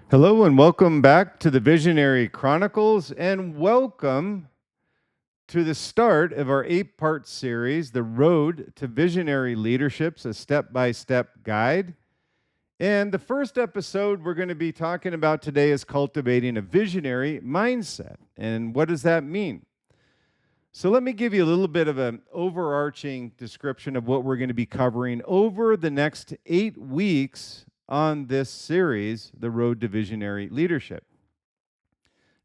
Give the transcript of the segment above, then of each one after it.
Hello and welcome back to the Visionary Chronicles, and welcome to the start of our 8-part series, The Road to Visionary Leadership's a step-by-step guide. And the first episode we're going to be talking about today is cultivating a visionary mindset. And what does that mean? So let me give you a little bit of an overarching description of what we're going to be covering over the next 8 weeks on this series, The Road to Visionary Leadership.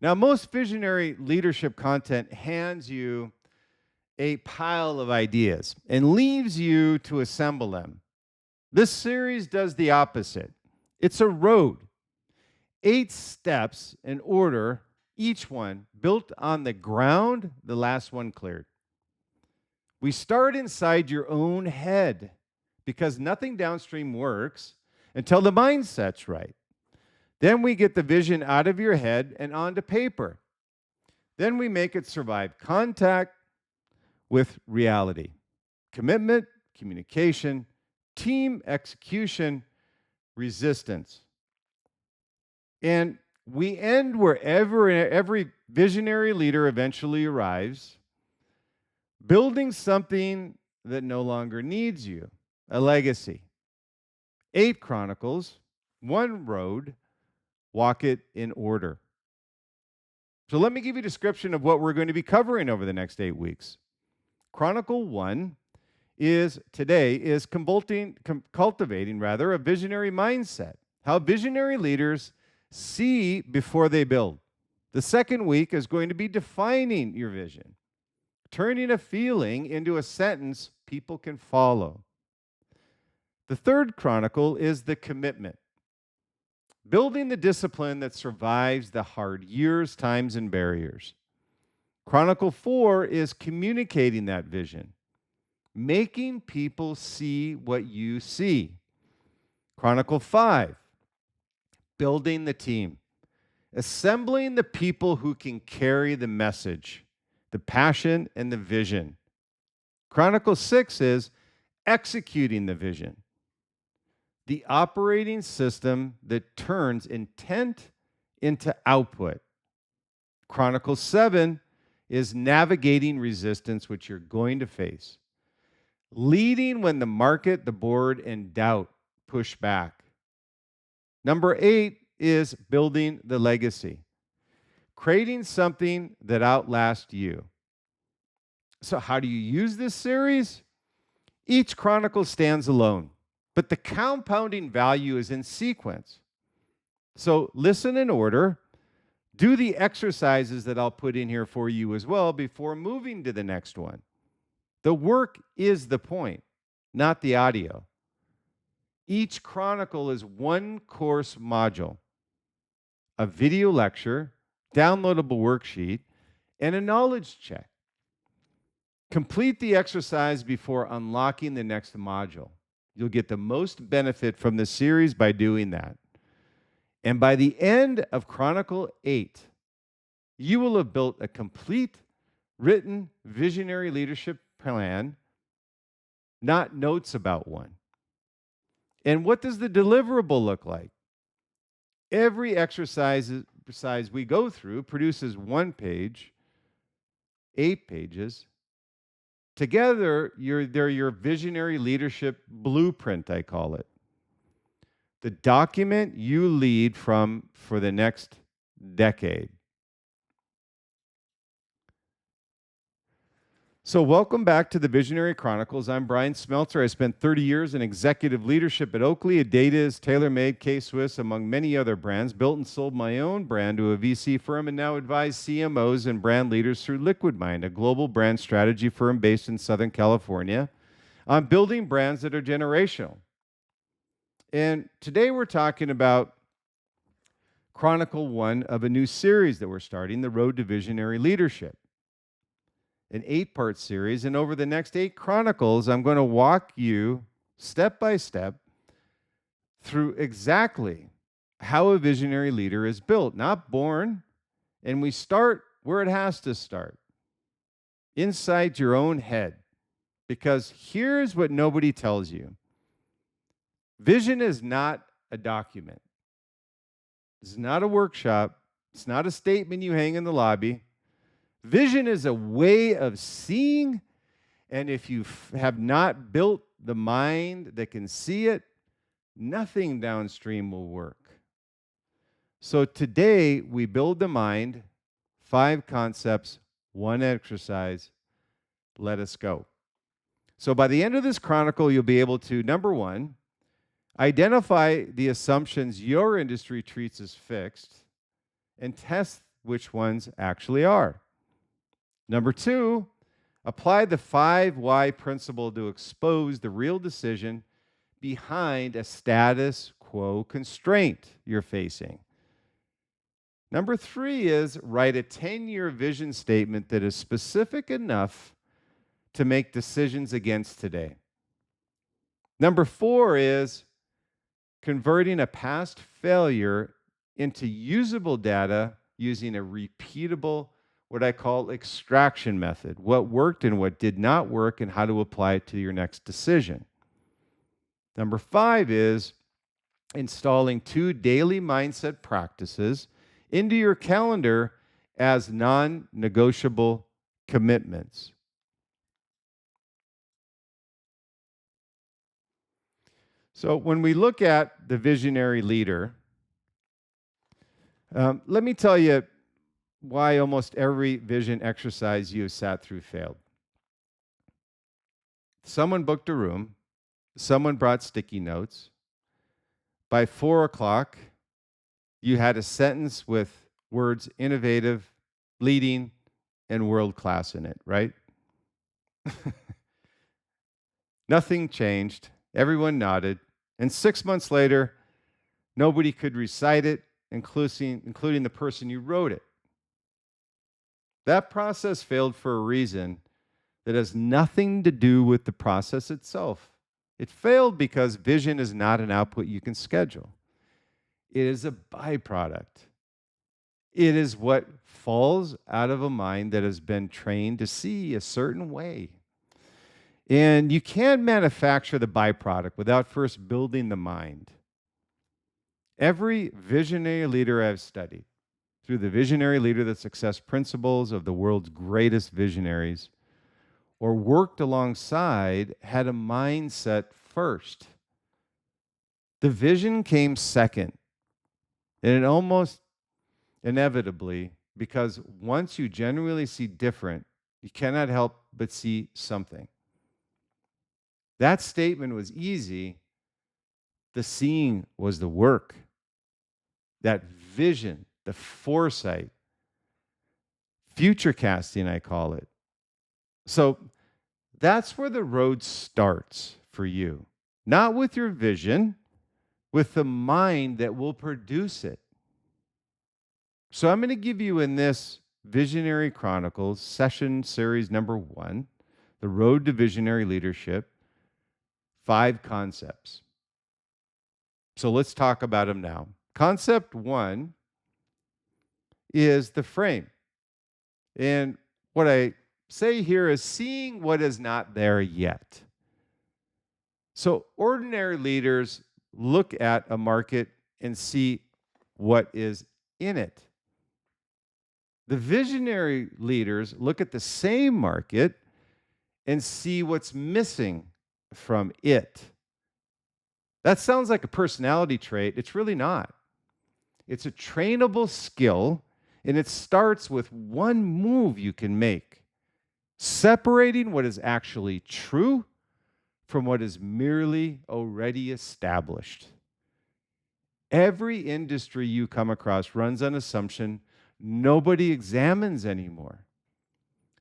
Now, most visionary leadership content hands you a pile of ideas and leaves you to assemble them. This series does the opposite. It's a road, 8 steps in order, each one built on the ground the last one cleared. We start inside your own head because nothing downstream works until the mindset's right. Then we get the vision out of your head and onto paper. Then we make it survive contact with reality. Commitment, communication, team execution, resistance. And we end wherever every visionary leader eventually arrives, building something that no longer needs you, a legacy. 8 Chronicles, 1 road, walk it in order. So let me give you a description of what we're going to be covering over the next 8 weeks. Chronicle 1 is cultivating a visionary mindset. How visionary leaders see before they build. The second week is going to be defining your vision, turning a feeling into a sentence people can follow. The third chronicle is the commitment. Building the discipline that survives the hard years, times, and barriers. Chronicle 4 is communicating that vision, making people see what you see. Chronicle 5, building the team, assembling the people who can carry the message, the passion, and the vision. Chronicle 6 is executing the vision, the operating system that turns intent into output. Chronicle 7 is navigating resistance, which you're going to face. Leading when the market, the board, and doubt push back. Number 8 is building the legacy. Creating something that outlasts you. So how do you use this series? Each chronicle stands alone, but the compounding value is in sequence. So listen in order. Do the exercises that I'll put in here for you as well before moving to the next one. The work is the point, not the audio. Each chronicle is one course module, a video lecture, downloadable worksheet, and a knowledge check. Complete the exercise before unlocking the next module. You'll get the most benefit from the series by doing that. And by the end of Chronicle 8, you will have built a complete, written, visionary leadership plan, not notes about one. And what does the deliverable look like? Every exercise we go through produces 1 page, 8 pages. Together, they're your visionary leadership blueprint, I call it. The document you lead from for the next decade. So welcome back to the Visionary Chronicles. I'm Bryan Smeltzer. I spent 30 years in executive leadership at Oakley, adidas, TaylorMade, K-Swiss, among many other brands. Built and sold my own brand to a VC firm and now advise CMOs and brand leaders through LiquidMind, a global brand strategy firm based in Southern California, on building brands that are generational. And today we're talking about Chronicle 1 of a new series that we're starting, The Road to Visionary Leadership. An 8-part series, and over the next 8 chronicles, I'm going to walk you step by step through exactly how a visionary leader is built, not born, and we start where it has to start, inside your own head, because here's what nobody tells you. Vision is not a document. It's not a workshop. It's not a statement you hang in the lobby. Vision is a way of seeing, and if you have not built the mind that can see it, nothing downstream will work. So today, we build the mind, 5 concepts, 1 exercise. Let us go. So by the end of this chronicle, you'll be able to, number 1, identify the assumptions your industry treats as fixed and test which ones actually are. Number 2, apply the 5 why principle to expose the real decision behind a status quo constraint you're facing. Number 3 is write a 10-year vision statement that is specific enough to make decisions against today. Number 4 is converting a past failure into usable data using a repeatable, what I call extraction method, what worked and what did not work and how to apply it to your next decision. Number 5 is installing 2 daily mindset practices into your calendar as non-negotiable commitments. So when we look at the visionary leader, let me tell you why almost every vision exercise you have sat through failed. Someone booked a room, someone brought sticky notes. By 4 o'clock, you had a sentence with words innovative, leading, and world-class in it, right? Nothing changed. Everyone nodded. And 6 months later, nobody could recite it, including the person who wrote it. That process failed for a reason that has nothing to do with the process itself. It failed because vision is not an output you can schedule. It is a byproduct. It is what falls out of a mind that has been trained to see a certain way. And you can't manufacture the byproduct without first building the mind. Every visionary leader I've studied, through the Visionary Leader the Success Principles of the world's greatest visionaries, or worked alongside, had a mindset first. The vision came second. And it almost inevitably, because once you genuinely see different, you cannot help but see something. That statement was easy. The seeing was the work. That vision, the foresight, future casting, I call it. So that's where the road starts for you. Not with your vision, with the mind that will produce it. So I'm going to give you in this Visionary Chronicles session series number 1, The Road to Visionary Leadership, 5 concepts. So let's talk about them now. Concept 1 is the frame. And what I say here is seeing what is not there yet. So ordinary leaders look at a market and see what is in it. The visionary leaders look at the same market and see what's missing from it. That sounds like a personality trait. It's really not. It's a trainable skill, and it starts with one move you can make, separating what is actually true from what is merely already established. Every industry you come across runs on assumption nobody examines anymore.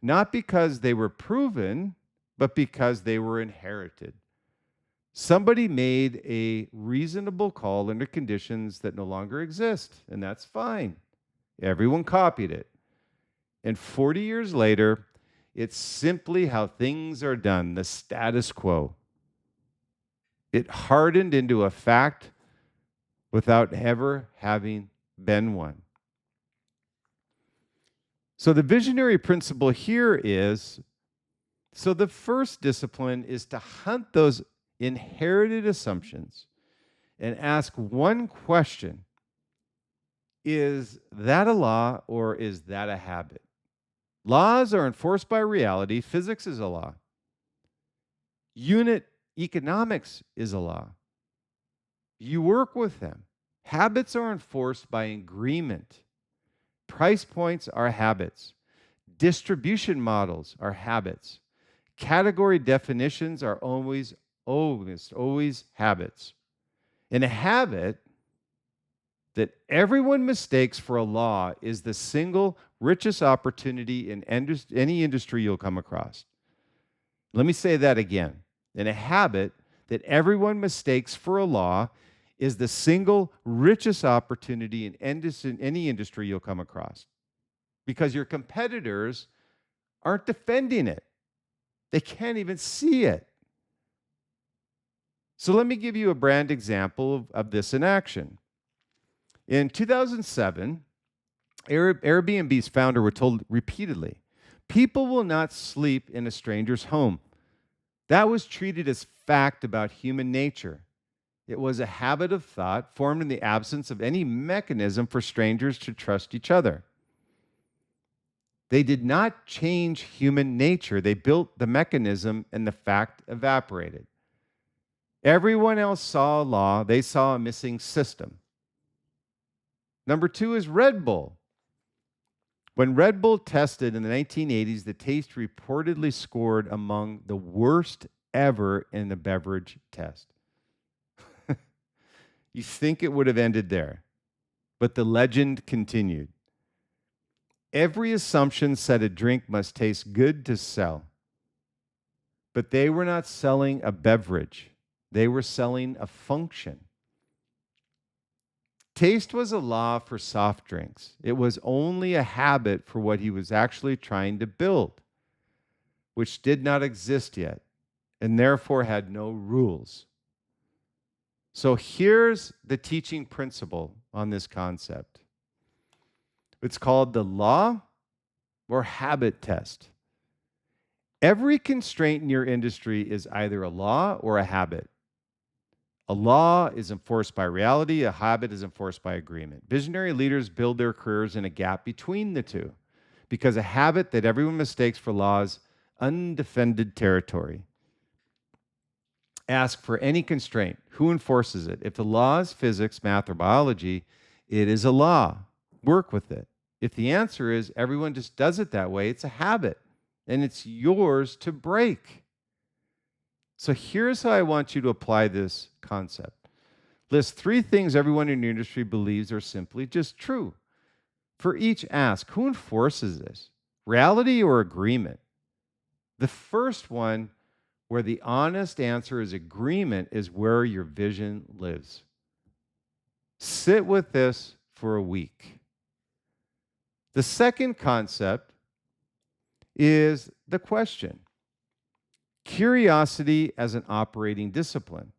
Not because they were proven, but because they were inherited. Somebody made a reasonable call under conditions that no longer exist, and that's fine. Everyone copied it. And 40 years later, it's simply how things are done, the status quo. It hardened into a fact without ever having been one. So the visionary principle here is, so the first discipline is to hunt those inherited assumptions and ask one question. Is that a law or is that a habit? Laws are enforced by reality. Physics is a law. Unit economics is a law. You work with them. Habits are enforced by agreement. Price points are habits. Distribution models are habits. Category definitions are always habits. And a habit that everyone mistakes for a law is the single richest opportunity in any industry you'll come across. Let me say that again. And a habit that everyone mistakes for a law is the single richest opportunity in any industry you'll come across. Because your competitors aren't defending it. They can't even see it. So let me give you a brand example of this in action. In 2007, Airbnb's founder was told repeatedly, people will not sleep in a stranger's home. That was treated as fact about human nature. It was a habit of thought formed in the absence of any mechanism for strangers to trust each other. They did not change human nature. They built the mechanism and the fact evaporated. Everyone else saw a law. They saw a missing system. Number two is Red Bull. When Red Bull tested in the 1980s, the taste reportedly scored among the worst ever in the beverage test. You think it would have ended there, but the legend continued. Every assumption said a drink must taste good to sell, but they were not selling a beverage. They were selling a function. Taste was a law for soft drinks. It was only a habit for what he was actually trying to build, which did not exist yet, and therefore had no rules. So here's the teaching principle on this concept. It's called the law or habit test. Every constraint in your industry is either a law or a habit. A law is enforced by reality, a habit is enforced by agreement. Visionary leaders build their careers in a gap between the two because a habit that everyone mistakes for law is undefended territory. Ask for any constraint. Who enforces it? If the law is physics, math, or biology, it is a law. Work with it. If the answer is everyone just does it that way, it's a habit, and it's yours to break. So here's how I want you to apply this concept. List 3 things everyone in your industry believes are simply just true. For each, ask, who enforces this? Reality or agreement? The first one, where the honest answer is agreement, is where your vision lives. Sit with this for a week. The second concept is the question. Curiosity as an operating discipline.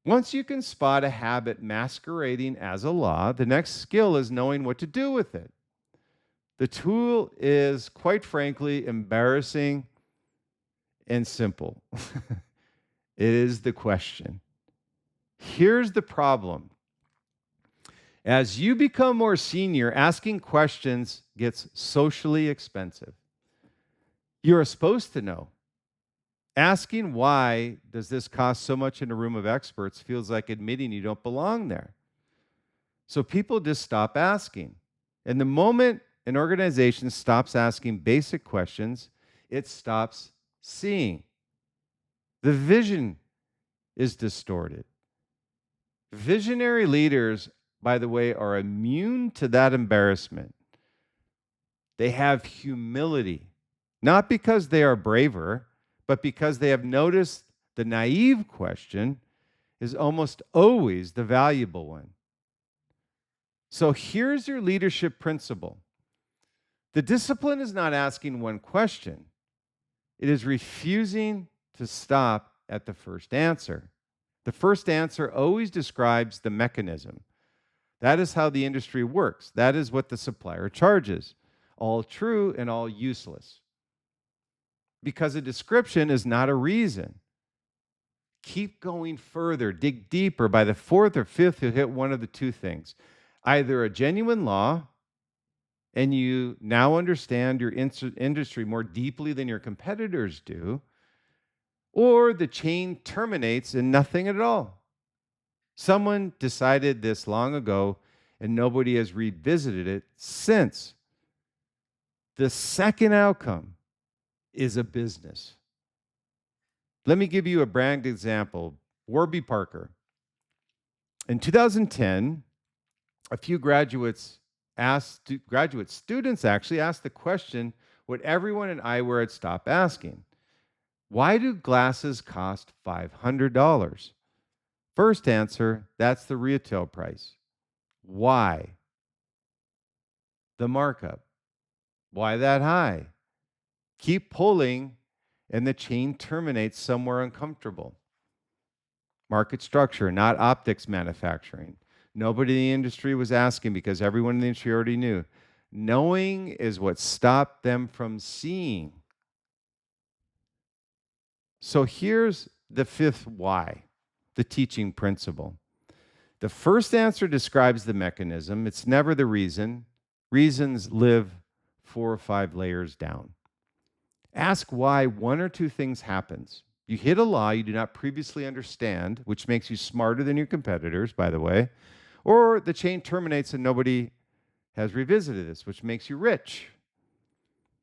Once you can spot a habit masquerading as a law, the next skill is knowing what to do with it. The tool is, quite frankly, embarrassing and simple. It is the question. Here's the problem. As you become more senior, asking questions gets socially expensive. You're supposed to know. Asking why does this cost so much in a room of experts feels like admitting you don't belong there. So people just stop asking. And the moment an organization stops asking basic questions, it stops seeing. The vision is distorted. Visionary leaders, by the way, are immune to that embarrassment. They have humility, not because they are braver, but because they have noticed the naive question is almost always the valuable one. So here's your leadership principle. The discipline is not asking one question. It is refusing to stop at the first answer. The first answer always describes the mechanism. That is how the industry works. That is what the supplier charges. All true and all useless. Because a description is not a reason. Keep going further, dig deeper. By the 4th or 5th, you'll hit one of the 2 things. either a genuine law and you now understand your industry more deeply than your competitors do, or the chain terminates in nothing at all. Someone decided this long ago and nobody has revisited it since. The second outcome is a business. Let me give you a brand example. Warby Parker. In 2010, a few graduate students actually asked the question what everyone in eyewear had stopped asking. Why do glasses cost $500? First answer, that's the retail price. Why? The markup. Why that high? Keep pulling, and the chain terminates somewhere uncomfortable. Market structure, not optics manufacturing. Nobody in the industry was asking because everyone in the industry already knew. Knowing is what stopped them from seeing. So here's the fifth why, the teaching principle. The first answer describes the mechanism. It's never the reason. Reasons live 4 or 5 layers down. Ask why one or two things happens. You hit a law you do not previously understand, which makes you smarter than your competitors, by the way, or the chain terminates and nobody has revisited this, which makes you rich.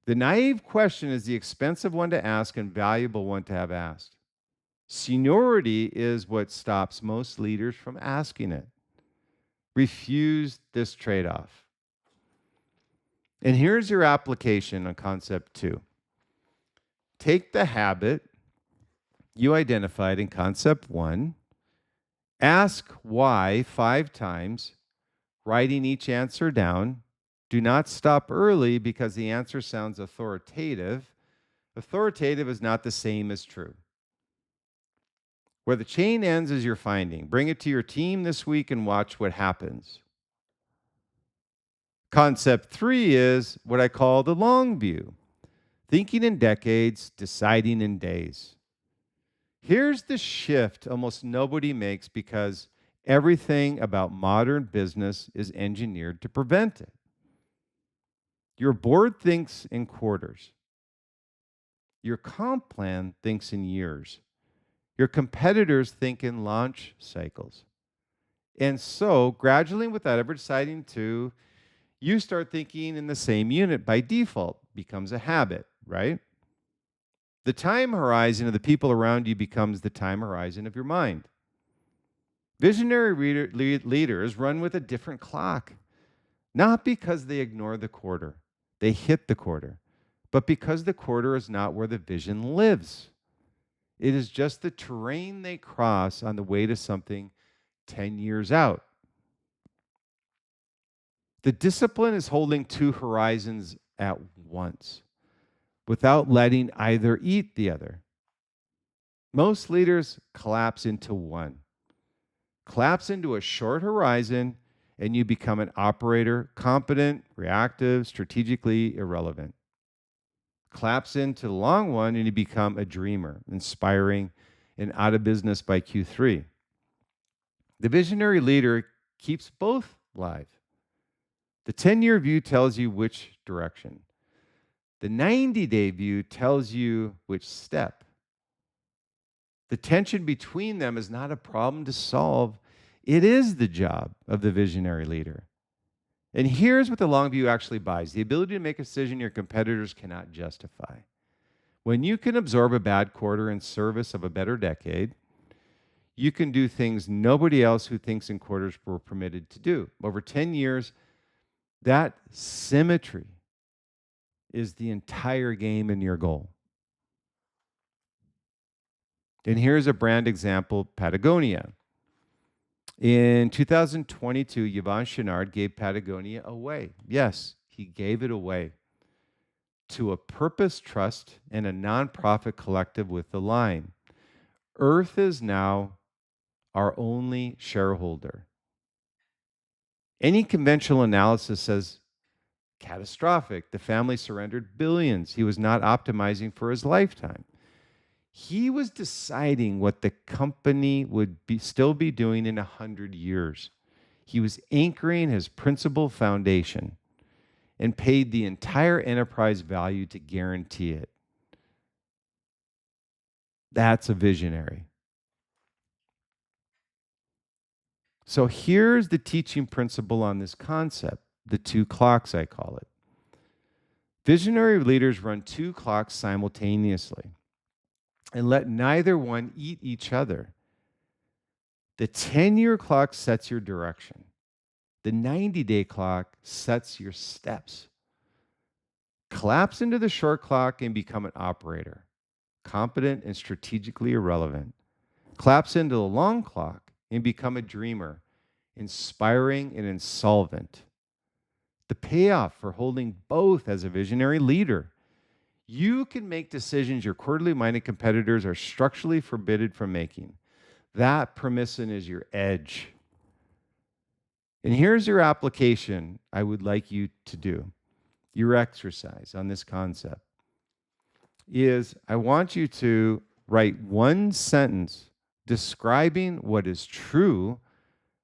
The naive question is the expensive one to ask and valuable one to have asked. Seniority is what stops most leaders from asking it. Refuse this trade-off. And here's your application on concept 2. Take the habit you identified in concept 1, ask why 5 times, writing each answer down. Do not stop early because the answer sounds authoritative. Authoritative is not the same as true. Where the chain ends is your finding. Bring it to your team this week and watch what happens. Concept 3 is what I call the long view. Thinking in decades, deciding in days. Here's the shift almost nobody makes because everything about modern business is engineered to prevent it. Your board thinks in quarters. Your comp plan thinks in years. Your competitors think in launch cycles. And so, gradually, without ever deciding to, you start thinking in the same unit by default. Becomes a habit, right? The time horizon of the people around you becomes the time horizon of your mind. Visionary leaders run with a different clock, not because they ignore the quarter, they hit the quarter, but because the quarter is not where the vision lives. It is just the terrain they cross on the way to something 10 years out. The discipline is holding 2 horizons at once without letting either eat the other. Most leaders collapse into one. Collapse into a short horizon, and you become an operator, competent, reactive, strategically irrelevant. Collapse into the long one, and you become a dreamer, inspiring, and out of business by Q3. The visionary leader keeps both live. The 10-year view tells you which direction. The 90-day view tells you which step. The tension between them is not a problem to solve. It is the job of the visionary leader. And here's what the long view actually buys: the ability to make a decision your competitors cannot justify. When you can absorb a bad quarter in service of a better decade, you can do things nobody else who thinks in quarters were permitted to do. Over 10 years, that symmetry is the entire game in your goal. And here's a brand example, Patagonia. In 2022, Yvon Chouinard gave Patagonia away. Yes, he gave it away to a purpose trust and a nonprofit collective with the line: Earth is now our only shareholder. Any conventional analysis says catastrophic. The family surrendered billions. He was not optimizing for his lifetime. He was deciding what the company would still be doing in 100 years. He was anchoring his principal foundation and paid the entire enterprise value to guarantee it. That's a visionary. So here's the teaching principle on this concept, the two clocks, I call it. Visionary leaders run two clocks simultaneously and let neither one eat each other. The 10-year clock sets your direction. The 90-day clock sets your steps. Collapse into the short clock and become an operator, competent and strategically irrelevant. Collapse into the long clock and become a dreamer, inspiring and insolvent. The payoff for holding both as a visionary leader. You can make decisions your quarterly minded competitors are structurally forbidden from making. That permission is your edge. And here's your application I would like you to do. Your exercise on this concept is I want you to write one sentence describing what is true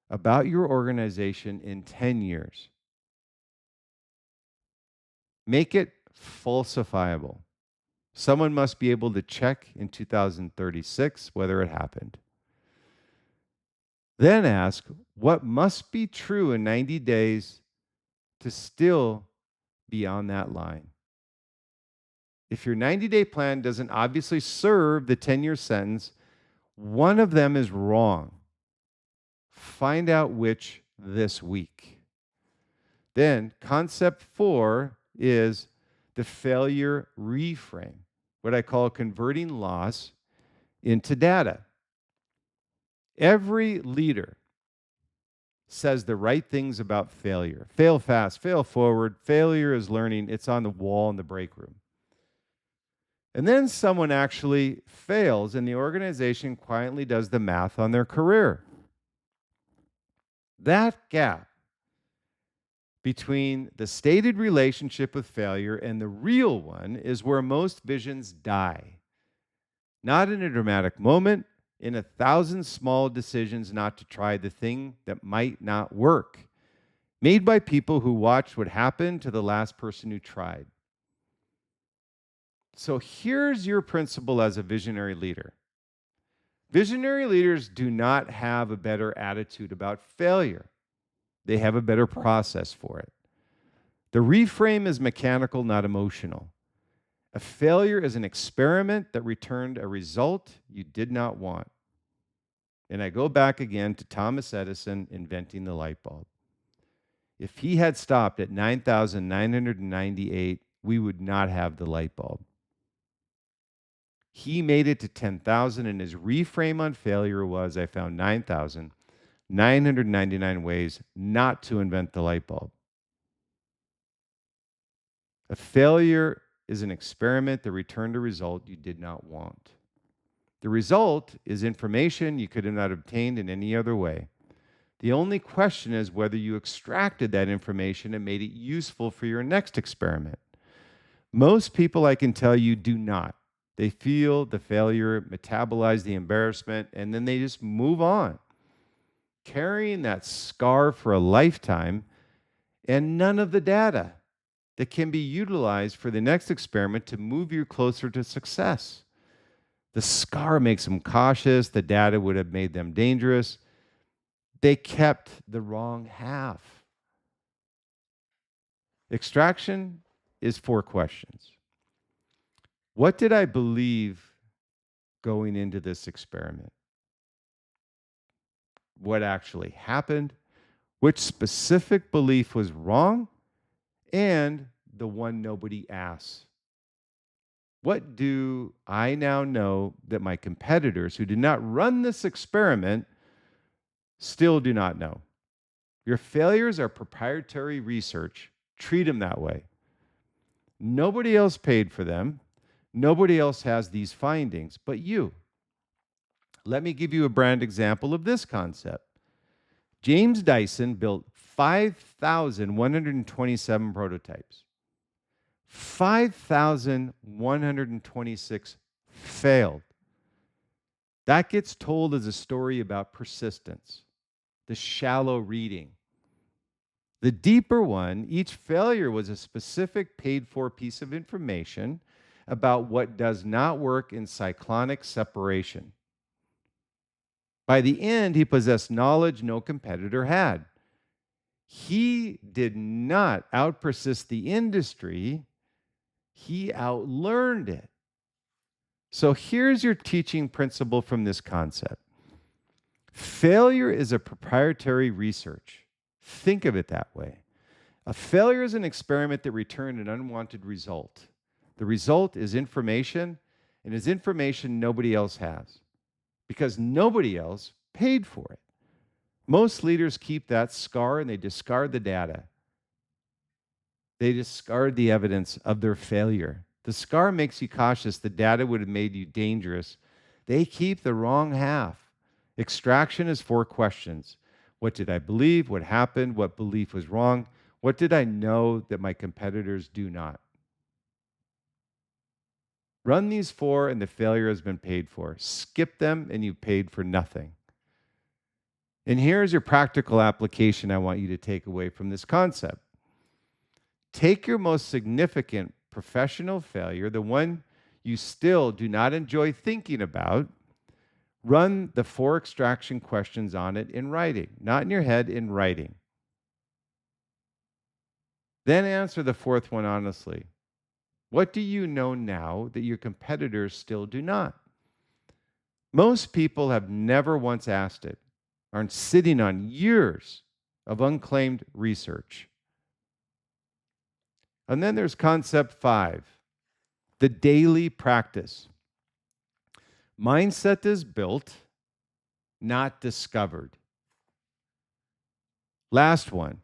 about your organization in 10 years. Make it falsifiable. Someone must be able to check in 2036 whether it happened. Then ask, what must be true in 90 days to still be on that line? If your 90-day plan doesn't obviously serve the 10-year sentence, one of them is wrong. Find out which this week. Then, concept 4 is the failure reframe, what I call converting loss into data. Every leader says the right things about failure. Fail fast, fail forward. Failure is learning. It's on the wall in the break room. And then someone actually fails, and the organization quietly does the math on their career. That gap between the stated relationship with failure and the real one is where most visions die. Not in a dramatic moment, in 1,000 small decisions not to try the thing that might not work, made by people who watched what happened to the last person who tried. So here's your principle as a visionary leader. Visionary leaders do not have a better attitude about failure. They have a better process for it. The reframe is mechanical, not emotional. A failure is an experiment that returned a result you did not want. And I go back again to Thomas Edison inventing the light bulb. If he had stopped at 9,998, we would not have the light bulb. He made it to 10,000, and his reframe on failure was, I found 9,999 ways not to invent the light bulb. A failure is an experiment that returned a result you did not want. The result is information you could have not obtained in any other way. The only question is whether you extracted that information and made it useful for your next experiment. Most people, I can tell you, do not. They feel the failure, metabolize the embarrassment, and then they just move on, carrying that scar for a lifetime and none of the data that can be utilized for the next experiment to move you closer to success. The scar makes them cautious. The data would have made them dangerous. They kept the wrong half. Extraction is 4 questions. What did I believe going into this experiment? What actually happened? Which specific belief was wrong? And the one nobody asks. What do I now know that my competitors who did not run this experiment still do not know? Your failures are proprietary research. Treat them that way. Nobody else paid for them. Nobody else has these findings but you. Let me give you a brand example of this concept. James Dyson built 5,127 prototypes. 5,126 failed. That gets told as a story about persistence. the shallow reading. The deeper one, each failure was a specific paid-for piece of information about what does not work in cyclonic separation. By the end, he possessed knowledge no competitor had. He did not out-persist the industry. He outlearned it. So here's your teaching principle from this concept. Failure is a proprietary research. Think of it that way. A failure is an experiment that returned an unwanted result. The result is information, and is information nobody else has, because nobody else paid for it. Most leaders keep that scar and they discard the data. They discard the evidence of their failure. The scar makes you cautious. The data would have made you dangerous. They keep the wrong half. Extraction is 4 questions. What did I believe? What happened? What belief was wrong? What did I know that my competitors do not? Run these 4 and the failure has been paid for. Skip them and you've paid for nothing. And here's your practical application I want you to take away from this concept. Take your most significant professional failure, the one you still do not enjoy thinking about, run the 4 extraction questions on it in writing, not in your head, in writing. Then answer the 4th one honestly. What do you know now that your competitors still do not? Most people have never once asked it, aren't sitting on years of unclaimed research. And then there's concept 5, the daily practice. Mindset is built, not discovered. Last one,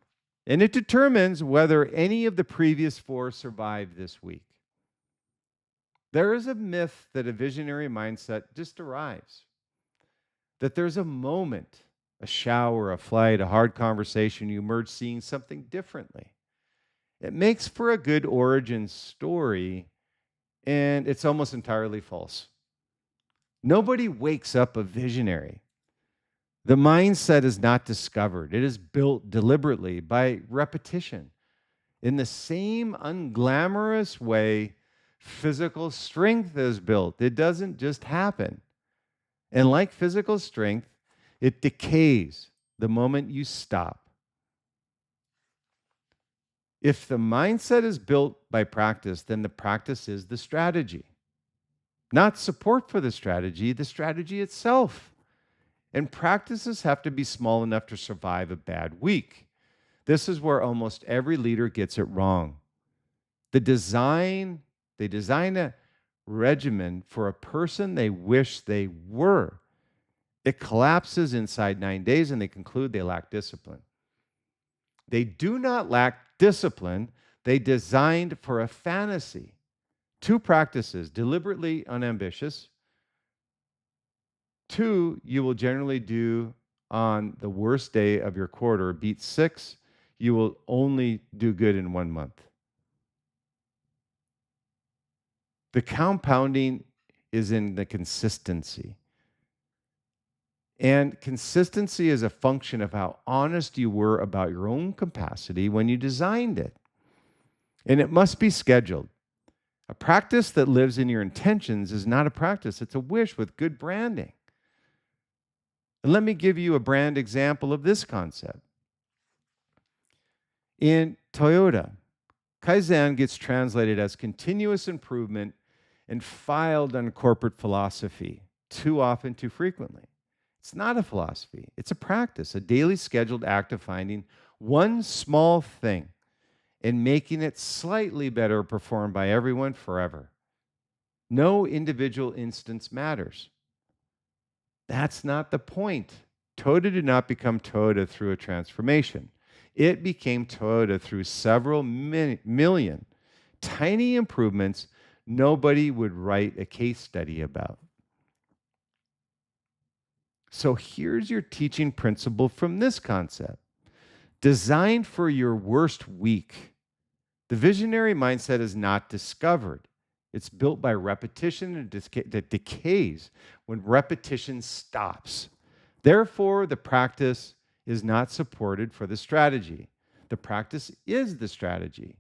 and it determines whether any of the previous 4 survive this week. There is a myth that a visionary mindset just arrives, that there's a moment, a shower, a flight, a hard conversation, you emerge seeing something differently. It makes for a good origin story, and it's almost entirely false. Nobody wakes up a visionary. The mindset is not discovered. It is built deliberately by repetition. In the same unglamorous way physical strength is built. It doesn't just happen. And like physical strength, it decays the moment you stop. If the mindset is built by practice, then the practice is the strategy. Not support for the strategy itself. And practices have to be small enough to survive a bad week. This is where almost every leader gets it wrong. They design a regimen for a person they wish they were. It collapses inside 9 days and they conclude they lack discipline. They do not lack discipline. They designed for a fantasy. 2 practices, deliberately unambitious. 2, you will generally do on the worst day of your quarter. Beat 6, you will only do good in 1 month. The compounding is in the consistency. And consistency is a function of how honest you were about your own capacity when you designed it. And it must be scheduled. A practice that lives in your intentions is not a practice, it's a wish with good branding. And let me give you a brand example of this concept. In Toyota, Kaizen gets translated as continuous improvement and filed on corporate philosophy too often, too frequently. It's not a philosophy. It's a practice, a daily scheduled act of finding one small thing and making it slightly better performed by everyone forever. No individual instance matters. That's not the point. Toyota did not become Toyota through a transformation. It became Toyota through several million tiny improvements nobody would write a case study about. So here's your teaching principle from this concept. Designed for your worst week. The visionary mindset is not discovered. It's built by repetition that decays when repetition stops. Therefore, the practice is not supported for the strategy. The practice is the strategy.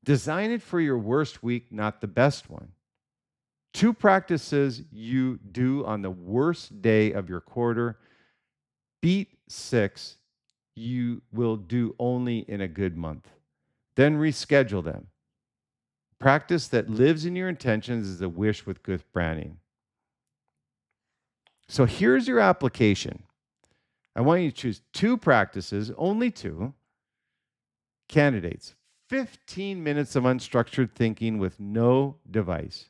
Design it for your worst week, not the best one. 2 practices you do on the worst day of your quarter beat 6 you will do only in a good month. Then reschedule them. Practice that lives in your intentions is a wish with good branding. So here's your application. I want you to choose 2 practices, only 2 candidates. 15 minutes of unstructured thinking with no device.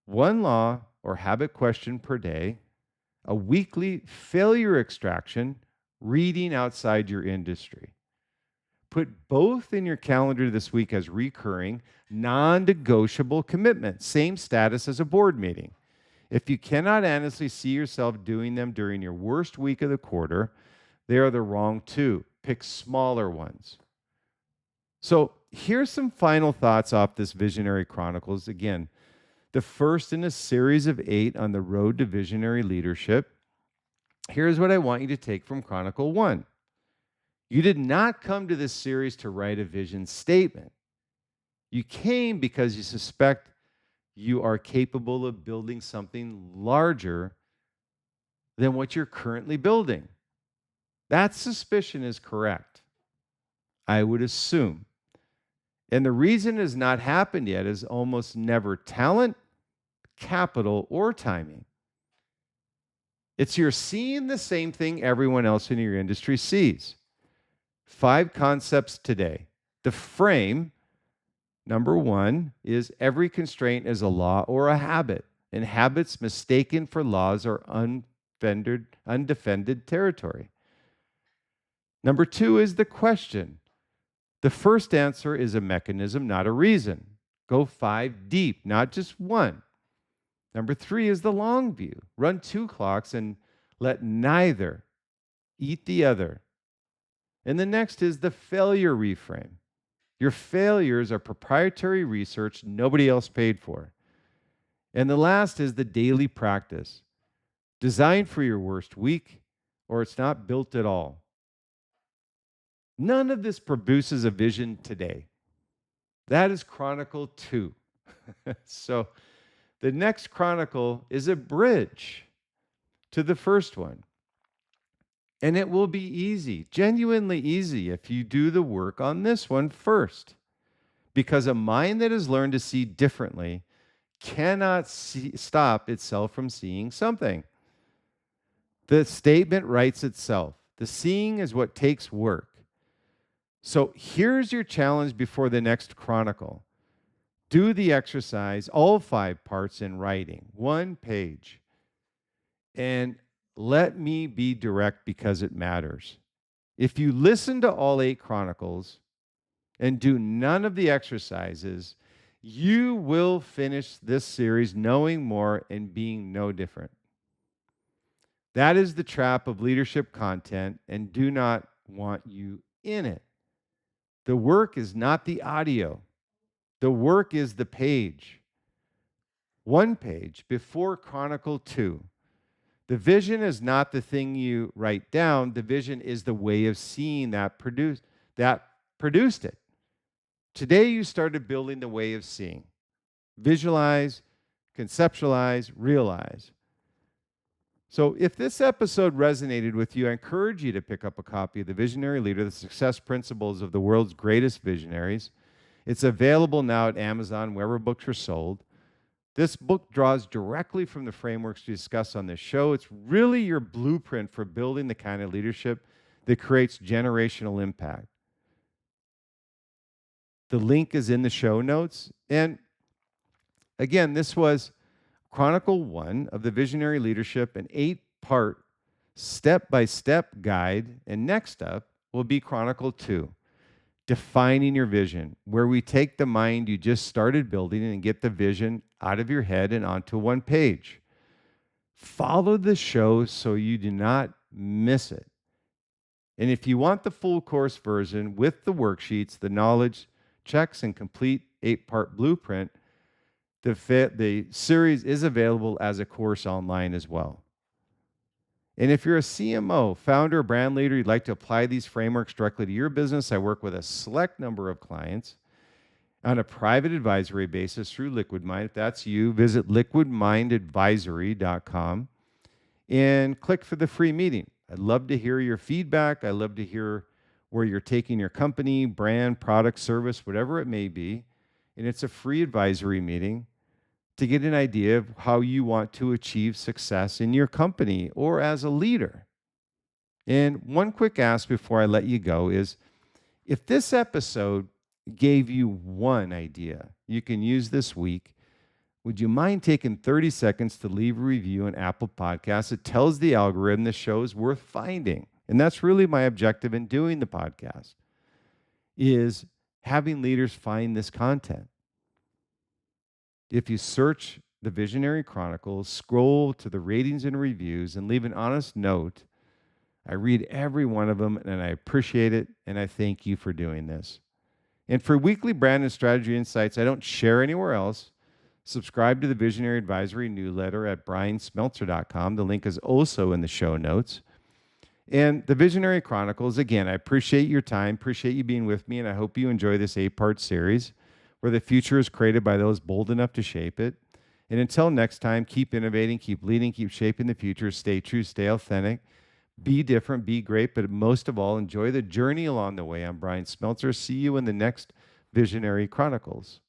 1 law or habit question per day. A weekly failure extraction, reading outside your industry. Put both in your calendar this week as recurring, non-negotiable commitments, same status as a board meeting. If you cannot honestly see yourself doing them during your worst week of the quarter, they are the wrong 2. Pick smaller ones. So here's some final thoughts off this Visionary Chronicles. Again, the first in a series of 8 on the road to visionary leadership. Here's what I want you to take from Chronicle 1. You did not come to this series to write a vision statement. You came because you suspect you are capable of building something larger than what you're currently building. That suspicion is correct, I would assume. And the reason it has not happened yet is almost never talent, capital, or timing. It's you're seeing the same thing everyone else in your industry sees. 5 concepts today. The frame, number 1, is every constraint is a law or a habit, and habits mistaken for laws are undefended territory. Number 2 is the question. The first answer is a mechanism, not a reason. Go 5 deep, not just 1. Number 3 is the long view. Run 2 clocks and let neither eat the other. And the next is the failure reframe. Your failures are proprietary research nobody else paid for. And the last is the daily practice. Designed for your worst week, or it's not built at all. None of this produces a vision today. That is Chronicle 2. So the next Chronicle is a bridge to the first one. And it will be easy, genuinely easy, if you do the work on this one first. Because a mind that has learned to see differently cannot stop itself from seeing something. The statement writes itself. The seeing is what takes work. So here's your challenge before the next Chronicle. Do the exercise, all 5 parts in writing, 1 page. And let me be direct because it matters. If you listen to all 8 Chronicles and do none of the exercises, you will finish this series knowing more and being no different. That is the trap of leadership content, and do not want you in it. The work is not the audio. The work is the page. 1 page before Chronicle 2. The vision is not the thing you write down. The vision is the way of seeing that produced it. Today you started building the way of seeing. Visualize, conceptualize, realize. So if this episode resonated with you, I encourage you to pick up a copy of The Visionary Leader, The Success Principles of the World's Greatest Visionaries. It's available now at Amazon, wherever books are sold. This book draws directly from the frameworks we discuss on this show. It's really your blueprint for building the kind of leadership that creates generational impact. The link is in the show notes. And again, this was Chronicle 1 of the Visionary Leadership, an 8-part step-by-step guide. And next up will be Chronicle 2, Defining Your Vision, where we take the mind you just started building and get the vision out of your head and onto 1 page. Follow the show so you do not miss it. And if you want the full course version with the worksheets, the knowledge checks, and complete 8-part blueprint, the series is available as a course online as well. And if you're a CMO, founder, brand leader, you'd like to apply these frameworks directly to your business, I work with a select number of clients on a private advisory basis through Liquid Mind. If that's you, visit liquidmindadvisory.com and click for the free meeting. I'd love to hear your feedback. I'd love to hear where you're taking your company, brand, product, service, whatever it may be. And it's a free advisory meeting to get an idea of how you want to achieve success in your company or as a leader. And one quick ask before I let you go is, if this episode gave you one idea you can use this week, would you mind taking 30 seconds to leave a review on Apple Podcasts? It tells the algorithm the show is worth finding. And that's really my objective in doing the podcast, is having leaders find this content. If you search the Visionary Chronicles, scroll to the ratings and reviews, and leave an honest note, I read every one of them, and I appreciate it, and I thank you for doing this. And for weekly brand and strategy insights I don't share anywhere else, subscribe to the Visionary Advisory newsletter at bryansmeltzer.com. The link is also in the show notes. And the Visionary Chronicles, again, I appreciate your time, appreciate you being with me, and I hope you enjoy this 8-part series where the future is created by those bold enough to shape it. And until next time, keep innovating, keep leading, keep shaping the future, stay true, stay authentic, be different, be great, but most of all, enjoy the journey along the way. I'm Bryan Smeltzer. See you in the next Visionary Chronicles.